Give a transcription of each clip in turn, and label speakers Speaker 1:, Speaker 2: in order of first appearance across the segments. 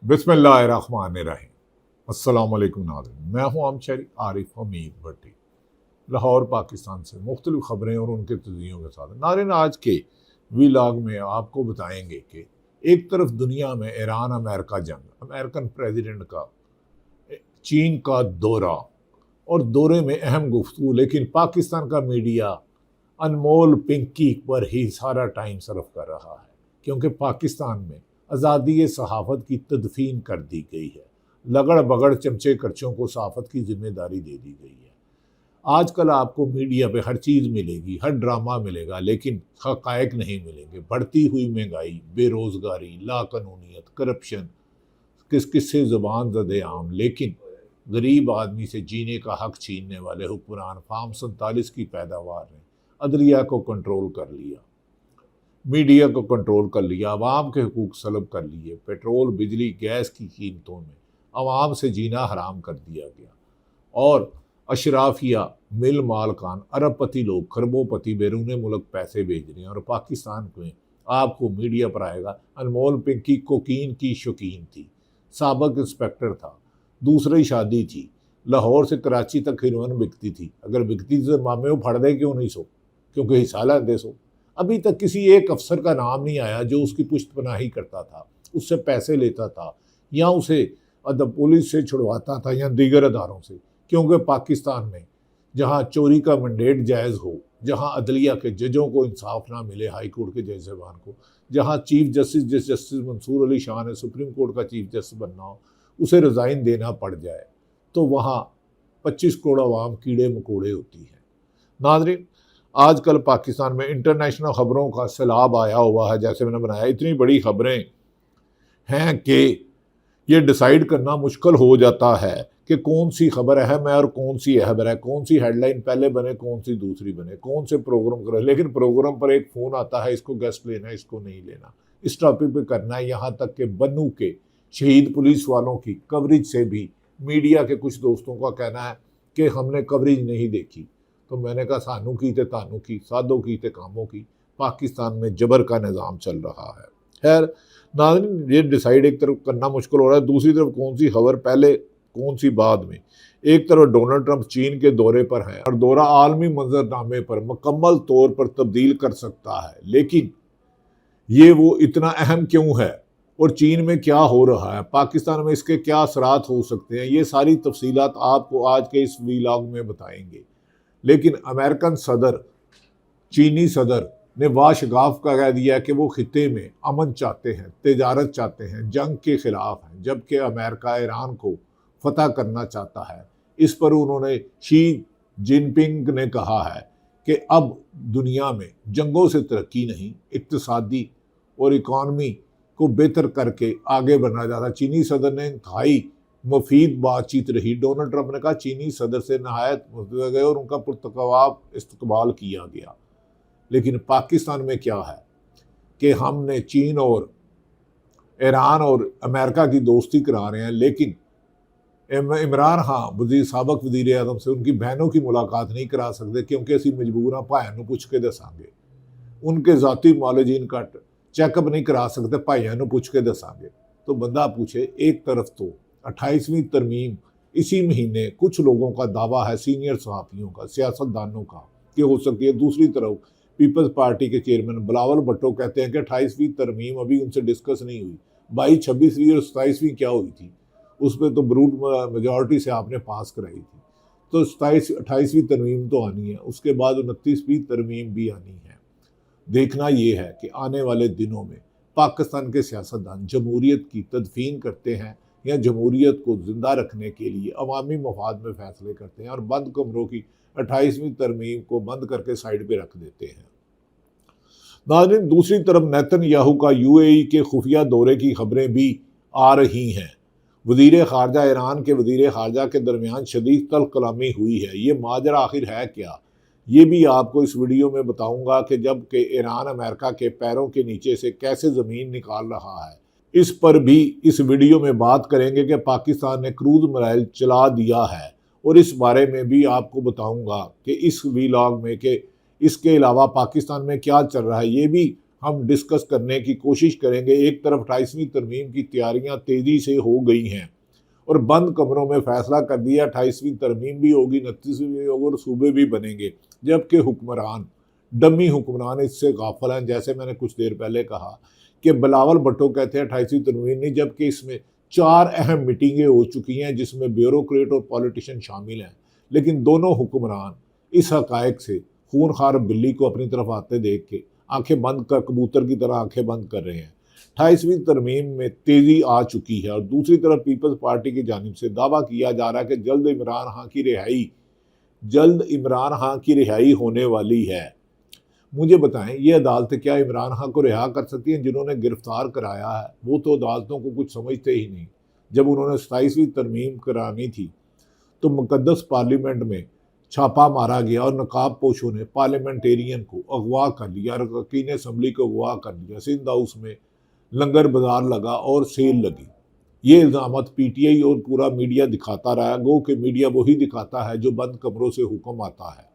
Speaker 1: बिस्मिल्लाहिर्रहमानिर्रहीम। अस्सलाम वालेकुम नाज़रीन, मैं हूँ आमशरी आरिफ हमीद भट्टी, लाहौर पाकिस्तान से मुख्तलिफ खबरें और उनके तज़ियों के साथ। नाज़रीन, आज के वीलॉग में आपको बताएंगे कि एक तरफ दुनिया में ईरान अमेरिका जंग, अमेरिकन प्रेसिडेंट का चीन का दौरा और दौरे में अहम गुफ्तगू, लेकिन पाकिस्तान का मीडिया अनमोल पिंकी पर ही सारा टाइम सर्फ कर रहा है, क्योंकि पाकिस्तान में आज़ादी सहाफ़त की तदफीन कर दी गई है। लगड़ बगड़ चमचे करचों को सहाफ़त की जिम्मेदारी दे दी गई है। आजकल आपको मीडिया पे हर चीज़ मिलेगी, हर ड्रामा मिलेगा, लेकिन हक़ाइक़ नहीं मिलेंगे। बढ़ती हुई महंगाई, बेरोज़गारी, लाकानूनियत, करप्शन, किस किस से ज़ुबान ज़दे आम, लेकिन गरीब आदमी से जीने का हक़ छीनने वाले हुक्मरान फार्म 47 की पैदावार ने अदलिया को कंट्रोल कर लिया, मीडिया को कंट्रोल कर लिया, आवाम के हुकूक सलब कर लिए, पेट्रोल बिजली गैस की कीमतों में आवाम से जीना हराम कर दिया गया और अशराफिया, मिल मालकान, अरबपति लोग, खरबोपति बैरून मुल्क पैसे भेज रहे हैं। और पाकिस्तान में आपको मीडिया पर आएगा, अनमोल पिंकी कोकीन की शौकीन थी, साबिक इंस्पेक्टर था, दूसरी शादी थी, लाहौर से कराची तक हेरोइन बिकती थी। अगर बिकती थी तो मामे उफाड़ दे क्यों नहीं सो, क्योंकि हिस्सा लेंदे सो। अभी तक किसी एक अफसर का नाम नहीं आया जो उसकी पुश्तपनाही करता था, उससे पैसे लेता था, या उसे पुलिस से छुड़वाता था या दीगर अदारों से। क्योंकि पाकिस्तान में जहाँ चोरी का मैंडेट जायज़ हो, जहाँ अदलिया के जजों को इंसाफ ना मिले, हाई कोर्ट के जज साहबान को, जहाँ chief justice justice Mansoor Ali Shah ने सुप्रीम कोर्ट का चीफ जस्टिस बनना हो, उसे रिज़ाइन देना पड़ जाए, तो वहाँ 25 करोड़ आवाम कीड़े मकोड़े होती है। नाज़रीन, आजकल पाकिस्तान में इंटरनेशनल खबरों का सैलाब आया हुआ है। जैसे मैंने बनाया, इतनी बड़ी खबरें हैं कि ये डिसाइड करना मुश्किल हो जाता है कि कौन सी खबर अहम है और कौन सी अहबर है, कौन सी हेडलाइन पहले बने, कौन सी दूसरी बने, कौन से प्रोग्राम करें। लेकिन प्रोग्राम पर एक फ़ोन आता है, इसको गेस्ट लेना है, इसको नहीं लेना, इस टॉपिक पे करना है। यहाँ तक कि बन्नू के शहीद पुलिस वालों की कवरेज से भी मीडिया के कुछ दोस्तों का कहना है कि हमने कवरेज नहीं देखी। तो मैंने कहा, सानू की ते तानू की, साधो की ते कामों की। पाकिस्तान में जबर का निज़ाम चल रहा है। खैर नाज़रीन, ये डिसाइड एक तरफ करना मुश्किल हो रहा है, दूसरी तरफ कौन सी खबर पहले कौन सी बाद में। एक तरफ डोनाल्ड ट्रंप चीन के दौरे पर है और दौरा आलमी मंजरनामे पर मुकम्मल तौर पर तब्दील कर सकता है, लेकिन ये वो इतना अहम क्यों है और चीन में क्या हो रहा है, पाकिस्तान में इसके क्या असरात हो सकते हैं, ये सारी तफसीलात आपको आज के इस वीलॉग में बताएंगे। लेकिन अमेरिकन सदर, चीनी सदर ने वाशगाफ का कह दिया कि वो खिते में अमन चाहते हैं, तिजारत चाहते हैं, जंग के खिलाफ हैं, जबकि अमेरिका ईरान को फतह करना चाहता है। इस पर उन्होंने शी जिनपिंग ने कहा है कि अब दुनिया में जंगों से तरक्की नहीं, इक्तिसादी और इकॉनमी को बेहतर करके आगे बढ़ना चाहता। चीनी सदर ने इंतहाई मुफीद बातचीत रही। डोनाल्ड ट्रंप ने कहा चीनी सदर से नहायत मुस्तफ़ा गए और उनका पुरतकवाब इस्तकबाल किया गया। लेकिन पाकिस्तान में क्या है कि हमने चीन और ईरान और अमेरिका की दोस्ती करा रहे हैं, लेकिन इमरान खान साबिक वज़ीर आज़म से उनकी बहनों की मुलाकात नहीं करा सकते, क्योंकि असी मजबूर हाँ, भाइयों को पूछ के दसांगे। उनके ज़ाती मौलजीन का चैकअप नहीं करा सकते, भाइयों को पूछ के दसांगे। तो बंदा पूछे, एक तरफ तो 28वीं तरमीम इसी महीने कुछ लोगों का दावा है, सीनियर सहाफ़ियों का, सियासतदानों का, कि हो सकती है। दूसरी तरफ पीपल्स पार्टी के चेयरमैन बिलावल भुट्टो कहते हैं कि 28वीं तरमीम अभी उनसे डिस्कस नहीं हुई। 22, 26वीं और 27वीं क्या हुई थी, उस पर तो ब्रूट मेजॉरिटी से आपने पास कराई थी। तो 28वीं तरमीम तो आनी है, उसके बाद 29वीं तरमीम भी आनी है। देखना ये है कि आने वाले दिनों में पाकिस्तान के सियासतदान जमहूरियत की तदफीन करते हैं या जमहूरियत को जिंदा रखने के लिए अवामी मफाद में फैसले करते हैं और बंद कमरों की 28वीं तरमीम को बंद करके साइड पे रख देते हैं। नाज़रीन, दूसरी तरफ नेतन्याहू का यूएई के खुफिया दौरे की खबरें भी आ रही हैं। वज़ीर ख़ारजा ईरान के वज़ीर ख़ारजा के दरमियान शदीद तल्ख़ कलामी हुई है। ये माजरा आखिर है क्या, ये भी आपको इस वीडियो में बताऊंगा कि जब कि ईरान अमेरिका के पैरों के नीचे से कैसे ज़मीन निकाल रहा है, इस पर भी इस वीडियो में बात करेंगे कि पाकिस्तान ने क्रूज़ मिसाइल चला दिया है। और इस बारे में भी आपको बताऊंगा कि इस वीलॉग में कि इसके अलावा पाकिस्तान में क्या चल रहा है, ये भी हम डिस्कस करने की कोशिश करेंगे। एक तरफ 28वीं तरमीम की तैयारियां तेज़ी से हो गई हैं और बंद कमरों में फैसला कर दिया 28वीं तरमीम भी होगी, 29वीं भी होगी और सूबे भी बनेंगे, जबकि हुक्मरान, डमी हुक्मरान इससे गाफिल हैं। जैसे मैंने कुछ देर पहले कहा कि बिलावल भुट्टो कहते हैं 28वीं तरमीम नहीं, जबकि इसमें 4 अहम मीटिंगें हो चुकी हैं जिसमें ब्यूरोक्रेट और पॉलिटिशियन शामिल हैं, लेकिन दोनों हुक्मरान इस हकायक से खूनखार बिल्ली को अपनी तरफ आते देख के आंखें बंद कर, कबूतर की तरह आंखें बंद कर रहे हैं। 28वीं तरमीम में तेज़ी आ चुकी है और दूसरी तरफ पीपल्स पार्टी की जानिब से दावा किया जा रहा है कि जल्द इमरान खान की रिहाई होने वाली है। मुझे बताएं, ये अदालतें क्या इमरान खान को रिहा कर सकती हैं? जिन्होंने गिरफ्तार कराया है वो तो अदालतों को कुछ समझते ही नहीं। जब उन्होंने 27वीं तरमीम करानी थी तो मुकद्दस पार्लियामेंट में छापा मारा गया और नकाब पोशों ने पार्लियामेंटेरियन को अगवा कर लिया, अरकान असम्बली को अगवा कर लिया। सिंध हाउस में लंगर बाजार लगा और सेल लगी। ये इल्ज़ामत पीटीआई और पूरा मीडिया दिखाता रहा। गो कि मीडिया वही दिखाता है जो बंद कमरों से हुक्म आता है।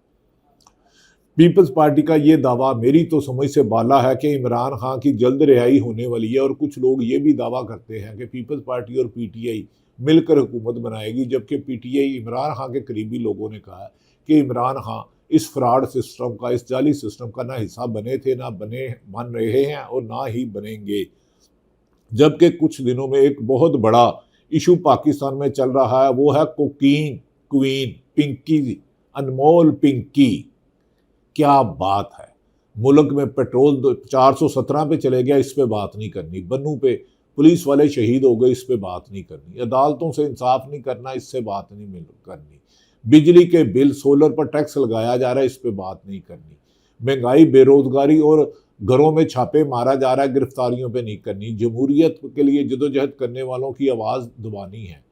Speaker 1: पीपल्स पार्टी का ये दावा मेरी तो समझ से बाला है कि इमरान खान की जल्द रिहाई होने वाली है और कुछ लोग ये भी दावा करते हैं कि पीपल्स पार्टी और पीटीआई मिलकर हुकूमत बनाएगी, जबकि पीटीआई इमरान खान के करीबी लोगों ने कहा कि इमरान खान इस फ्रॉड सिस्टम का, इस जाली सिस्टम का ना हिस्सा बने थे, ना बन रहे हैं और ना ही बनेंगे। जबकि कुछ दिनों में एक बहुत बड़ा इशू पाकिस्तान में चल रहा है, वो है कोकीन क्वीन पिंकी, अनमोल पिंकी। क्या बात है, मुल्क में पेट्रोल 417 पे चले गया, इस पे बात नहीं करनी। बन्नू पे पुलिस वाले शहीद हो गए, इस पे बात नहीं करनी। अदालतों से इंसाफ नहीं करना, इससे बात नहीं करनी। बिजली के बिल, सोलर पर टैक्स लगाया जा रहा है, इस पे बात नहीं करनी। महंगाई, बेरोजगारी और घरों में छापे मारा जा रहा है, गिरफ्तारियों पे नहीं करनी। जमहूरियत के लिए जदोजहद करने वालों की आवाज़ दबानी है,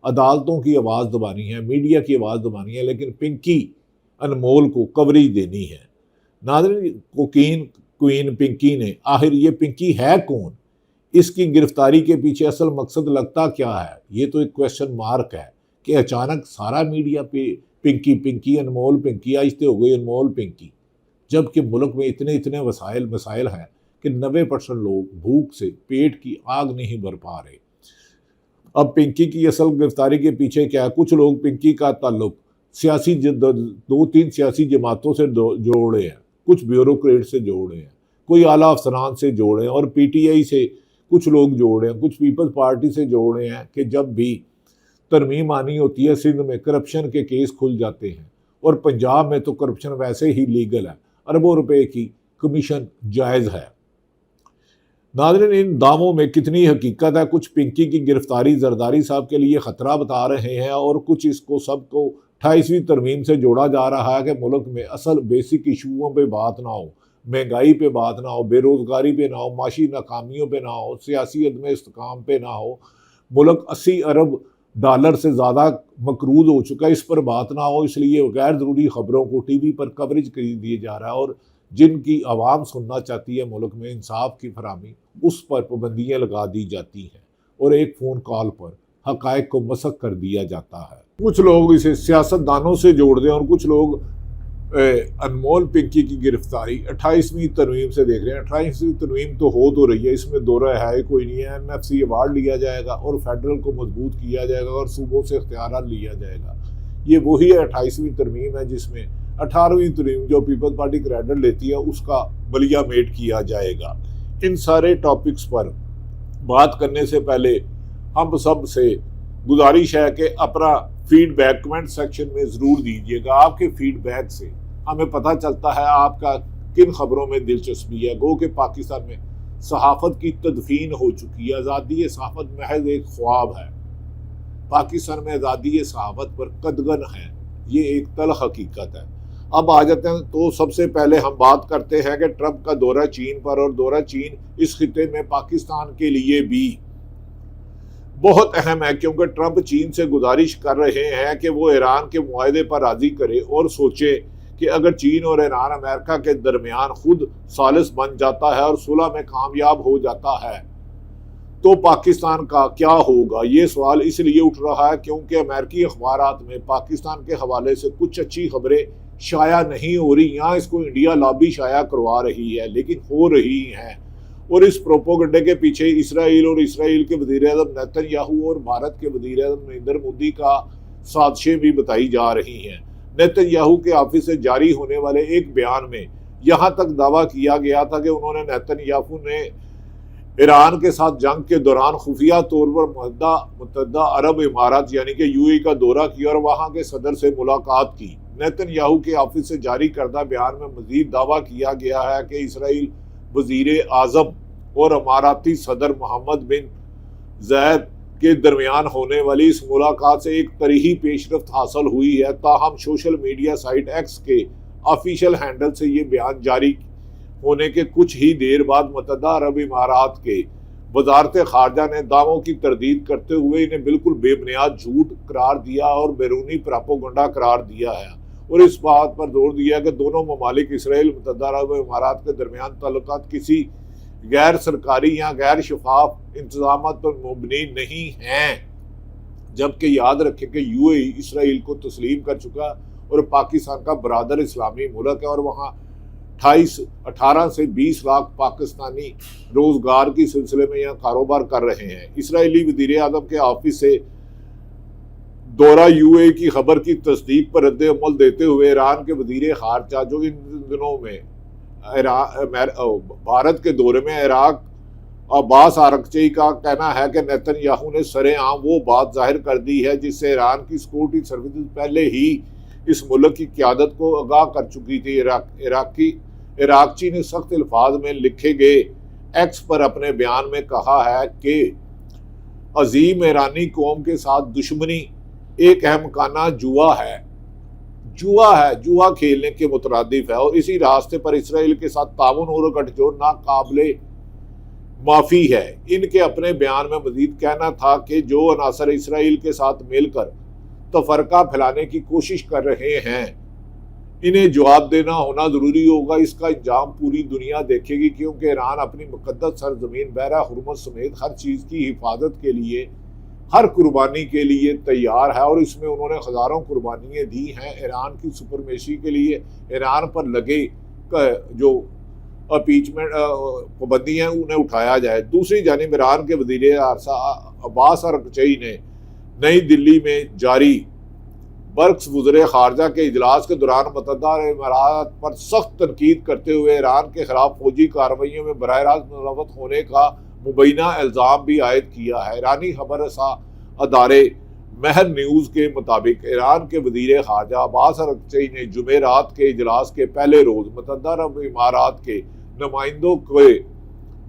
Speaker 1: अदालतों की आवाज़ दबानी है, मीडिया की आवाज़ दबानी है, लेकिन पिंकी अनमोल को कवरेज देनी है। नाज़रीन, कोकीन क्वीन पिंकी ने, आखिर ये पिंकी है कौन? इसकी गिरफ्तारी के पीछे असल मकसद लगता क्या है? ये तो एक क्वेश्चन मार्क है कि अचानक सारा मीडिया पे पिंकी पिंकी अनमोल पिंकी, आहिस्ते हो गई अनमोल पिंकी, जबकि मुल्क में इतने मसाइल हैं कि 90% लोग भूख से पेट की आग नहीं भर पा रहे। अब पिंकी की असल गिरफ्तारी के पीछे क्या है? कुछ लोग पिंकी का ताल्लुक सियासी 2-3 सियासी जमातों से जोड़े हैं, कुछ ब्यूरोक्रेट से जोड़े हैं, कोई आला अफसरान से जोड़े हैं और पीटीआई से कुछ लोग जोड़े हैं, कुछ पीपल्स पार्टी से जोड़े हैं कि जब भी तरमीम आनी होती है सिंध में करप्शन के केस खुल जाते हैं और पंजाब में तो करप्शन वैसे ही लीगल है, अरबों रुपए की कमीशन जायज़ है। नाज़रीन, इन दावों में कितनी हकीकत है? कुछ पिंकी की गिरफ्तारी जरदारी साहब के लिए ख़तरा बता रहे हैं और कुछ इसको सबको 28वीं तरमीम से जोड़ा जा रहा है कि मुल्क में असल बेसिक इशूओं पे बात ना हो, महंगाई पे बात ना हो, बेरोज़गारी पे ना हो, माशी नाकामियों पे ना हो, सियासी अदम इस्तेकाम पे ना हो। मुल्क 80 अरब डॉलर से ज़्यादा मकरूज हो चुका है, इस पर बात ना हो, इसलिए गैर ज़रूरी ख़बरों को टीवी पर कवरेज कर दिया जा रहा है और जिनकी आवाम सुनना चाहती है मुल्क में इंसाफ की फरामी, उस पर पाबंदियाँ लगा दी जाती हैं और एक फ़ोन कॉल पर हक़ाइक़ को मसक कर दिया जाता है। कुछ लोग इसे सियासतदानों से जोड़ दें और कुछ लोग अनमोल पिंकी की गिरफ्तारी 28वीं तरमीम से देख रहे हैं। 28वीं तरमीम तो हो तो रही है, इसमें दो राय है कोई नहीं है। NFC अवार्ड लिया जाएगा और फेडरल को मजबूत किया जाएगा और सूबों से इख्तियार लिया जाएगा। ये वही है 28वीं तरमीम है जिसमें 18वीं तरमीम जो पीपल्स पार्टी क्रेडिट लेती है उसका बलिया मेट किया जाएगा। इन सारे टॉपिक्स पर बात करने से पहले हम सब से गुजारिश है कि अपना फीडबैक कमेंट सेक्शन में ज़रूर दीजिएगा। आपके फीडबैक से हमें पता चलता है आपका किन खबरों में दिलचस्पी है। गो कि पाकिस्तान में सहाफ़त की तदफीन हो चुकी है, आज़ादी सहाफ़त महज एक ख्वाब है। पाकिस्तान में आज़ादी सहाफ़त पर कदगन है, ये एक तल्ख़ हकीकत है। अब आ जाते हैं तो सबसे पहले हम बात करते हैं कि ट्रंप का दौरा चीन पर, और दौरा चीन इस खिते में पाकिस्तान के लिए भी बहुत अहम है क्योंकि ट्रंप चीन से गुजारिश कर रहे हैं कि वो ईरान के मुआहदे पर राज़ी करे और सोचे कि अगर चीन और ईरान अमेरिका के दरमियान खुद सालिस बन जाता है और सुलह में कामयाब हो जाता है तो पाकिस्तान का क्या होगा। ये सवाल इसलिए उठ रहा है क्योंकि अमेरिकी अखबारात में पाकिस्तान के हवाले से कुछ अच्छी खबरें शाया नहीं हो रही, यहाँ इसको इंडिया लॉबी शाया करवा रही है, लेकिन हो रही हैं। और इस प्रोपोगंडे के पीछे इसराइल और इसराइल के वज़ीर-ए-आज़म नेतन्याहू और भारत के वज़ीर-ए-आज़म नरेंद्र मोदी का साजिशें भी बताई जा रही हैं। नेतन्याहू के ऑफिस से जारी होने वाले एक बयान में यहाँ तक दावा किया गया था कि उन्होंने नेतन्याहू ने ईरान के साथ जंग के दौरान खुफिया तौर पर मुत्तहदा अरब इमारात यानी कि यूएई का दौरा किया और वहाँ के सदर से मुलाकात की। नेतन्याहू के ऑफिस से जारी करदा बयान में मजीद दावा किया गया है कि इसराइल वज़ीर आज़म और अमाराती सदर मोहम्मद बिन ज़ायद के दरमियान होने वाली इस मुलाकात से एक तरीही पेशरफ्त हासिल हुई है। ताहम सोशल मीडिया साइट एक्स के ऑफिशियल हैंडल से ये बयान जारी होने के कुछ ही देर बाद मुत्तहदा अरब इमारात के वजारत खारजा ने दावों की तरदीद करते हुए इन्हें बिल्कुल बेबुनियाद झूठ करार दिया और बैरूनी प्रोपेगेंडा करार दिया है और इस बात पर जोर दिया कि दोनों ममालिक इसराइल मुत्तहदा अरब इमारात के दरमियान ताल्लुकात किसी गैर सरकारी या गैर शफाफ इंतजाम पर मुबनी नहीं हैं। जबकि याद रखें कि यूएई इसराइल को तस्लीम कर चुका और पाकिस्तान का बरादर इस्लामी मुल्क है और वहाँ 18 से 20 लाख पाकिस्तानी रोजगार की सिलसिले में यहाँ कारोबार कर रहे हैं। इसराइली वज़ीर आज़म के ऑफिस से दौरा यूएई की खबर की तस्दीक पर रद्द अमल देते हुए ईरान के वज़ीर खारजा जो इन दिनों में भारत के दौरे में इराक अब्बास आरकची का कहना है कि नेतन्याहू ने सरेआम वो बात जाहिर कर दी है जिससे ईरान की सिक्योरिटी सर्विसेज पहले ही इस मुल्क की क़यादत को आगाह कर चुकी थी। इराकची ने सख्त अल्फाज में लिखे गए एक्स पर अपने बयान में कहा है कि अजीम ईरानी कौम के साथ दुश्मनी एक अहमकाना जुआ खेलने के मुतरादिफ है और इसी रास्ते पर इसराइल के साथ ताउन और गठजोड़ नाकाबिले माफी है। इनके अपने बयान में मजीद कहना था कि जो अनासर इसराइल के साथ मिलकर तफरका फैलाने की कोशिश कर रहे हैं इन्हें जवाब देना होना जरूरी होगा। इसका इंजाम पूरी दुनिया देखेगी क्योंकि ईरान अपनी मुकद्दस सरजमीन बहरा हुर्मुज समेत हर चीज़ की हिफाजत के लिए हर कुर्बानी के लिए तैयार है और इसमें उन्होंने हज़ारों कुर्बानियाँ दी हैं। ईरान की सुपरमेशी के लिए ईरान पर लगे जो अपीचमेंट पाबंदियाँ उन्हें उठाया जाए। दूसरी जानिब ईरान के वज़ीर अब्बास अरकची ने नई दिल्ली में जारी बर्क्स वज़ीर खारजा के इजलास के दौरान मुत्तहदा इमारात पर सख्त तनकीद करते हुए ईरान के खिलाफ फौजी कार्रवाइयों में बराह रास्त मुलव्वस होने का मुबैना इल्ज़ाम भी आयद किया है। ईरानी खबर अदारे महर न्यूज़ के मुताबिक ईरान के वज़ीर खारजा अब्बास अरकची ने जुमेरात के इजलास के पहले रोज़ मुत्तहदा अरब इमारात के नुमाइंदों को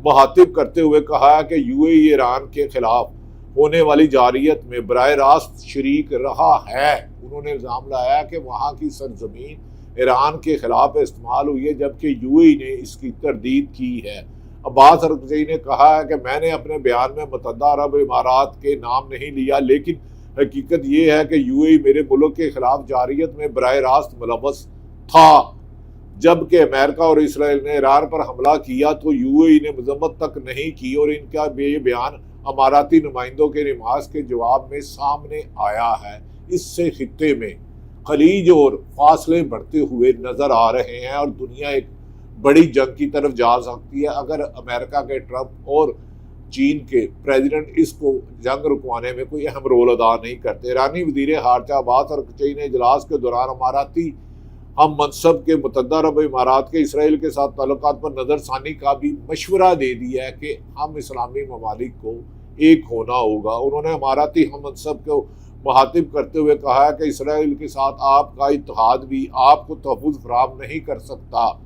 Speaker 1: मुखातिब करते हुए कहा कि यूएई ईरान के खिलाफ होने वाली जारियत में बराह रास्त शरीक रहा है। उन्होंने इल्ज़ाम लगाया कि वहाँ की सरजमीन ईरान के खिलाफ इस्तेमाल हुई है जबकि यूएई ने इसकी तरदीद की है। अब्बास अरकची ने कहा है कि मैंने अपने बयान में मुत्तहदा अरब इमारात के नाम नहीं लिया लेकिन हकीकत ये है कि यूएई मेरे मुल्क के खिलाफ जारियत में बराह रास्त मुलव्वस था। जबकि अमेरिका और इसराइल ने ईरान पर हमला किया तो यूएई ने मजम्मत तक नहीं की और इनका ये बयान अमाराती नुमाइंदों के रिमाज के जवाब में सामने आया है। इससे खित्ते में खलीज और फासले बढ़ते हुए नजर आ रहे हैं और दुनिया एक बड़ी जंग की तरफ जा सकती है अगर अमेरिका के ट्रंप और चीन के प्रेसिडेंट इसको जंग रुकवाने में कोई अहम रोल अदा नहीं करते। ईरानी वज़ीर खारजा अब्बास अरकची ने इजलास के दौरान अमाराती हम मनसब के मुत्तहदा अरब इमारात के इसराइल के साथ ताल्लुकात पर नज़रसानी का भी मशवरा दे दिया है कि हम इस्लामी ममालिक को एक होना होगा। उन्होंने अमाराती हम मनसब को मुखातिब करते हुए कहा है कि इसराइल के साथ आपका इत्तेहाद भी आपको तहफ़्फ़ुज़ फराहम नहीं कर सकता।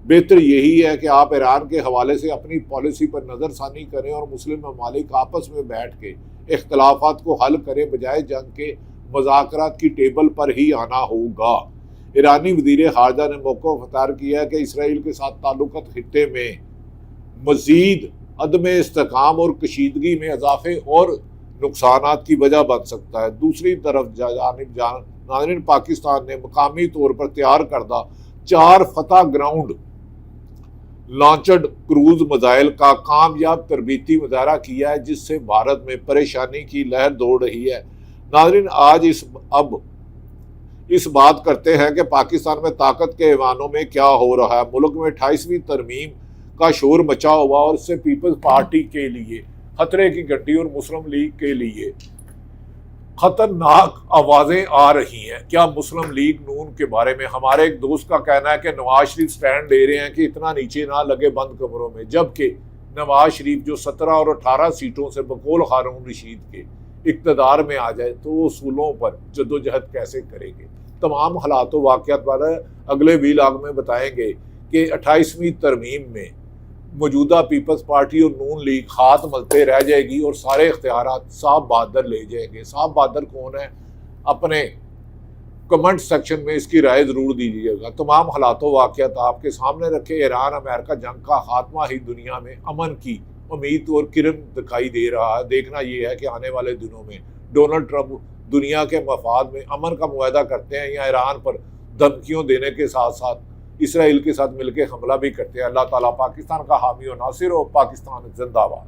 Speaker 1: बेहतर यही है कि आप ईरान के हवाले से अपनी पॉलिसी पर नज़रसानी करें और मुस्लिम ममालिक आपस में बैठ के इख्तलाफात को हल करें बजाय जंग के मुज़ाकरात की टेबल पर ही आना होगा। ईरानी वज़ीर खारजा ने मौक़िफ़ अख्तियार किया है कि इसराइल के साथ ताल्लुकात खित्ते में मज़ीद अदम इस्तेहकाम और कशीदगी में इजाफे और नुकसानात की वजह बन सकता है। दूसरी तरफ नाज़रीन पाकिस्तान ने मकामी तौर पर तैयार करदा 4 फतह ग्राउंड लॉन्चड क्रूज मिसाइल का कामयाब तरबीती मुजाहरा किया है जिससे भारत में परेशानी की लहर दौड़ रही है। नाज़रीन आज इस बात करते हैं कि पाकिस्तान में ताकत के ऐवानों में क्या हो रहा है। मुल्क में 28वीं तरमीम का शोर मचा हुआ और इससे पीपल्स पार्टी के लिए खतरे की घंटी और मुस्लिम लीग के लिए खतरनाक आवाजें आ रही हैं। क्या मुस्लिम लीग नून के बारे में हमारे एक दोस्त का कहना है कि नवाज शरीफ स्टैंड ले रहे हैं कि इतना नीचे ना लगे बंद कमरों में, जबकि नवाज शरीफ जो 17 और 18 सीटों से बकौल हारून रशीद के इक़्तिदार में आ जाए तो वो उसूलों पर जद्दोजहद कैसे करेंगे। तमाम हालात व वाक़यात वाले अगले वीलॉग में बताएंगे कि 28वीं तरमीम में मौजूदा पीपल्स पार्टी और नून लीग हाथ मलते रह जाएगी और सारे इख्तियारात साहब बहादुर ले जाएंगे। साहब बहादुर कौन है, अपने कमेंट सेक्शन में इसकी राय ज़रूर दीजिएगा। तमाम हालातों वाक़यात आपके सामने रखे। ईरान अमेरिका जंग का खात्मा ही दुनिया में अमन की उम्मीद और किरण दिखाई दे रहा है। देखना यह है कि आने वाले दिनों में डोनाल्ड ट्रंप दुनिया के मफाद में अमन का मुआहदा करते हैं या ईरान पर धमकियों देने के साथ साथ इसराइल के साथ मिलकर हमला भी करते हैं। अल्लाह ताला पाकिस्तान का हामी और नासिर हो। पाकिस्तान जिंदाबाद।